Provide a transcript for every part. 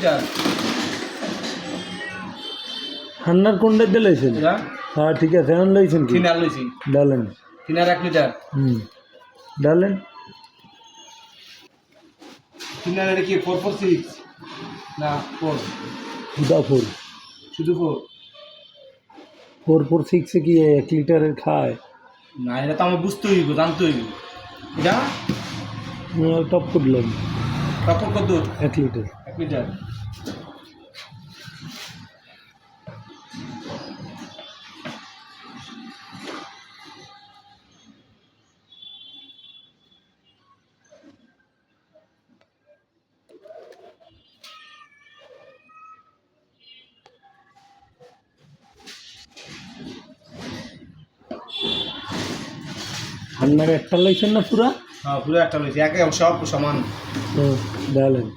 Litre হান্নার কোনটা দিয়ে লইছেন? হ্যাঁ ঠিক আছে, এখন লইছেন কি? থিনার লইছি, ডালেন। Thinner 1 litre. ডালেন। থিনার এটা কি 446 না 4? সুদা 4। শুধু 4? 446 কি 1 লিটারের খায়? না, এটা তো আমার বুঝতে হইব, জানতে হইব। এটা টপ করলেন টপ কত? 1 লিটার। 1 লিটার। হান্নার একটা লইছেন না পুরা? হ্যাঁ, পুরো একটা লইছি, একে সব সমান। ডালেন।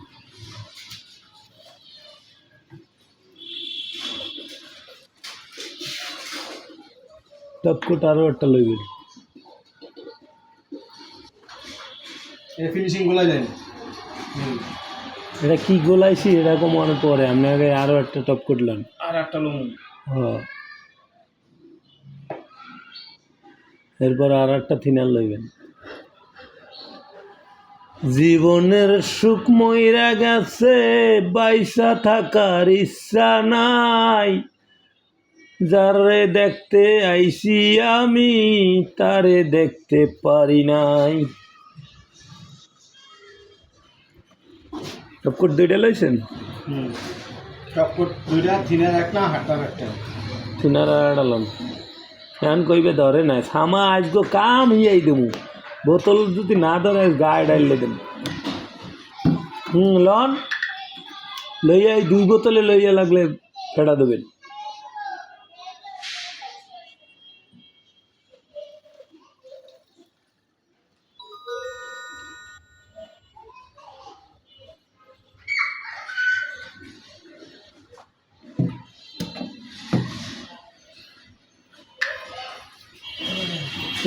টপ কোট আরও একটা লইবেন। এই ফিনিশিং গোলাই দেন। এটা কি গোলাইছি এটা কমানোর পরে আপনি আগে আরও একটা টপ করলেন। আর একটা লুম। হ্যাঁ, এরপর আর একটা থিনার লইবেন। জীবনের সুখ মইরা গেছে, বাইসা থাকার ইচ্ছা নাই, যারে দেখতে আইছি আমি তারে দেখতে পারি নাই। টপকট 2টা লইছেন? টপকট 2টা, থিনার 1 না, হাটটার 1টা। থিনার আর ডালাম। এখন কইবে ধরে নাই সামা আজগো কাম হিয়াই দেবো, বোতল যদি না ধরে গায়ে ডাইলে দেব। লন লইয়া 2 বোতলে লইয়া লাগলে ফেড়া দেবেন।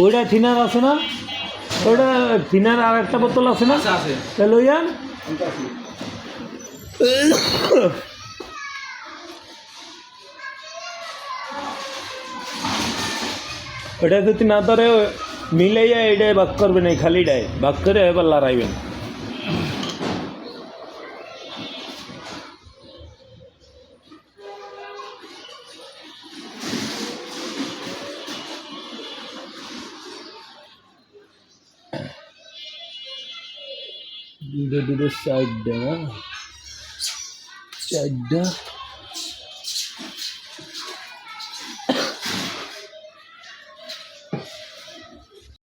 ওইটা থিনার আছে না? ওইটা থিনার আর একটা বোতল আছে না? আছে। লইয়ান। ওটা যদি না ধরে মিলাইয়া এটাই বাক করবেন, এই খালিটাই বাক করে এবার লড়াইবেন। দুটো চারটা